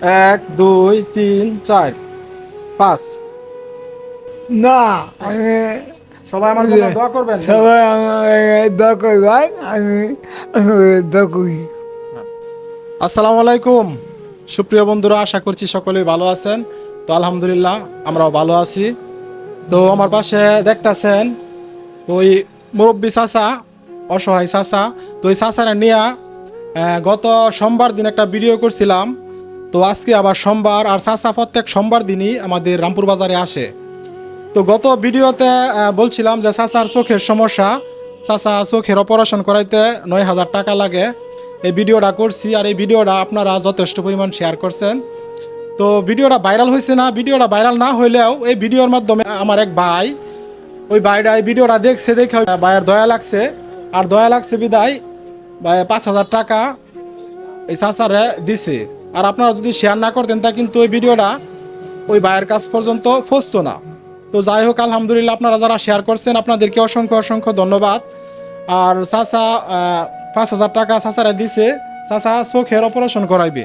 1 2 3 4 5। না আমি সবাই আমার জন্য দোয়া করবেন। সবাই আমার দোয়া করবেন, আমি দোয়া করি। আসসালামু আলাইকুম সুপ্রিয় বন্ধুরা, আশা করছি সকলেই ভালো আছেন। তো আলহামদুলিল্লাহ আমরাও ভালো আছি। তো আমার পাশে দেখতাছেন তো ওই মুরব্বী চাচা, অসহায় চাচা। তো ওই চাচারা নিয়ে গত সোমবার দিন একটা ভিডিও করছিলাম। তো আজকে আবার সোমবার, আর চাচা প্রত্যেক সোমবার দিনই আমাদের রামপুর বাজারে আসে। তো গত ভিডিওতে বলছিলাম যে চাচার চোখের সমস্যা, চাচা চোখের অপারেশন করাইতে 9,000 টাকা লাগে। এই ভিডিওটা করছি, আর এই ভিডিওটা আপনারা যথেষ্ট পরিমাণ শেয়ার করছেন। তো ভিডিওটা ভাইরাল হয়েছে না, ভিডিওটা ভাইরাল না হইলেও এই ভিডিওর মাধ্যমে আমার এক ভাই, ওই ভাইরা এই ভিডিওটা দেখছে, দেখে ভাইয়ের দয়া লাগছে। আর দয়া লাগছে বিদায় ভাই 5,000 টাকা এই চাচারে দিছে। আর আপনারা যদি শেয়ার না করতেন তা কিন্তু ওই ভিডিওটা ওই ভাইয়ের কাছ পর্যন্ত পৌঁছতো না। তো যাই হোক, আলহামদুলিল্লাহ আপনারা যারা শেয়ার করছেন আপনাদেরকে অসংখ্য অসংখ্য ধন্যবাদ। আর চাচা 5,000 টাকা চাচারা দিছে, চাচা চোখের অপারেশন করাইবে।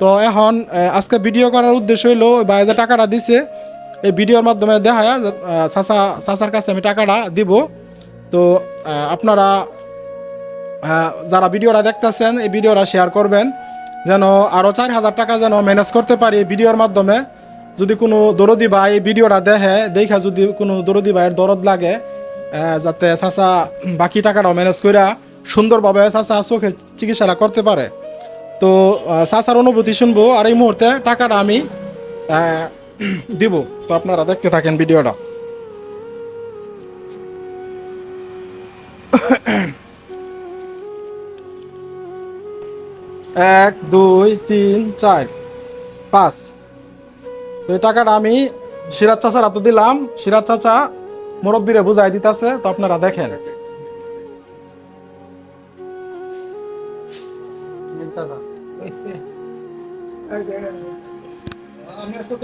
তো এখন আজকে ভিডিও করার উদ্দেশ্য হইলো ওই ভাই যে টাকাটা দিছে এই ভিডিওর মাধ্যমে দেখায় চাচার কাছে আমি টাকাটা দিব। তো আপনারা যারা ভিডিওটা দেখতেছেন এই ভিডিওটা শেয়ার করবেন, যেন আরও 4,000 টাকা যেন ম্যানেজ করতে পারি এই ভিডিওর মাধ্যমে। যদি কোনো দরদি ভাই এই ভিডিওটা দেখা যদি কোনো দরদি ভাইয়ের দরদ লাগে, যাতে চাচা বাকি টাকাটাও ম্যানেজ করে সুন্দরভাবে চাচা চোখে চিকিৎসাটা করতে পারে। তো চাচার অনুভূতি শুনবো, আর এই মুহূর্তে টাকাটা আমি দিব। তো আপনারা দেখতে থাকেন ভিডিওটা। 1 2 3 4 5। তো এই টাকাটা আমি সিরাজ চাচার হাতে দিলাম। সিরাজ চাচা মুরব্বীরে বুঝাই দিতেছে, তো আপনারা দেখেন।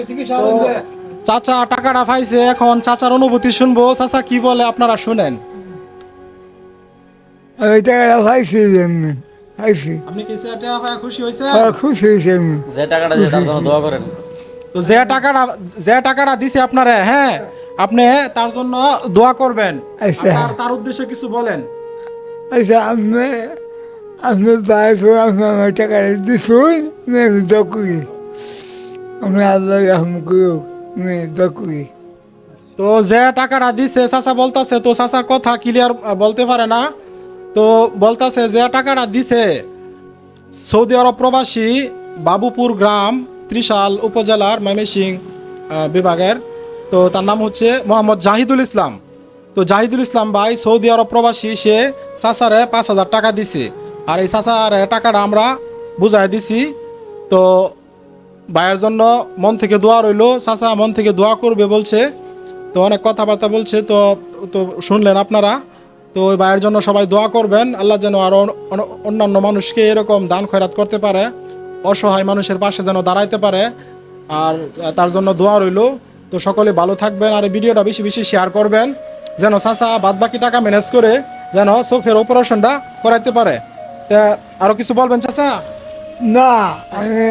তো চাচা টাকাটা পাইছে, এখন চাচার অনুভূতি শুনবো। চাচা কি বলে আপনারা শুনেন। ওই টাকাটা পাইছি এমনি পাইছি, আপনি কি সেটা পায় খুশি হয়েছে? খুশি হয়েছি আমি। যে টাকাটা দিয়ে তার জন্য দোয়া করেন। তো যে টাকাটা দিছে আপনারা, হ্যাঁ, আপনি তার জন্য দোয়া করবেন। আচ্ছা। আর তার উদ্দেশ্যে কিছু বলেন। আচ্ছা, আমি পাইছো, আমি আমার টাকাটা দিছুন, আমি দোয়া করি। আমি আল্লাহ রহম করুক, আমি দোয়া করি। তো যে টাকাটা দিছে চাচা বলতাছে, তো চাচার কথা ক্লিয়ার বলতে পারে না। তো বলতাছে যে টাকাটা দিছে সৌদি আরব প্রবাসী বাবুপুর গ্রাম, ত্রিশাল উপজেলার ময়মনসিংহ বিভাগের। তো তার নাম হচ্ছে মোহাম্মদ জাহিদুল ইসলাম। তো জাহিদুল ইসলাম ভাই সৌদি আরব প্রবাসী, সে চাচারে 5,000 টাকা দিছে। আর এই চাচার টাকাটা আমরা বুঝাই দিছি। তো ভাইয়ের জন্য মন থেকে দোয়া রইলো, চাচা মন থেকে দোয়া করবে বলছে। তো অনেক কথাবার্তা বলছে, তো তো শুনলেন আপনারা। তো ওই ভাইয়ের জন্য সবাই দোয়া করবেন, আল্লাহ যেন আরও অন্যান্য মানুষকে এরকম দান খয়রাত করতে পারে, অসহায় মানুষের পাশে যেন দাঁড়াইতে পারে। আর তার জন্য দোয়া রইলো। তো সকলে ভালো থাকবেন, আর এই ভিডিওটা বেশি বেশি শেয়ার করবেন, যেন চাচা বাদ বাকি টাকা ম্যানেজ করে যেন চোখের অপারেশনটা করাইতে পারে। তা আরও কিছু বলবেন চাচা? না, আমি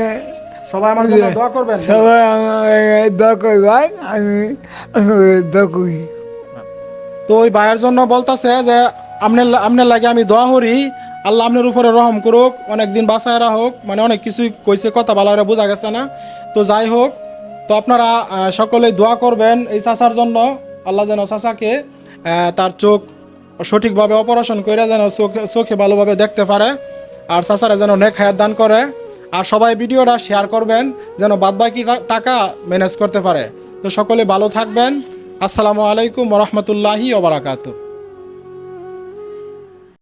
সবাই আমার জন্য দোয়া করবেন। সবাই আমার দোয়া করবেন, আমি দোয়া করি। তো ওই ভাইয়ের জন্য বলতাছে যে আপনার লাগে আমি দোয়া করি, আল্লাহ আপনার উপরে রহম করুক, অনেক দিন বাঁচায় রাখুক। মানে অনেক কিছুই কইছে, কথা ভালো করে বোঝা গেছে না। তো যাই হোক, তো আপনারা সকলেই দোয়া করবেন এই চাচার জন্য, আল্লাহ যেন চাচাকে তার চোখ সঠিকভাবে অপারেশন করে যেন চোখে ভালোভাবে দেখতে পারে, আর চাচারা যেন নেক হায়াত দান করে। আর সবাই ভিডিওটা শেয়ার করবেন, যেন বাদবাকি টাকা ম্যানেজ করতে পারে। তো সকলে ভালো থাকবেন। আসসালামু আলাইকুম ওয়া রাহমাতুল্লাহি ওয়া বারাকাতুহু।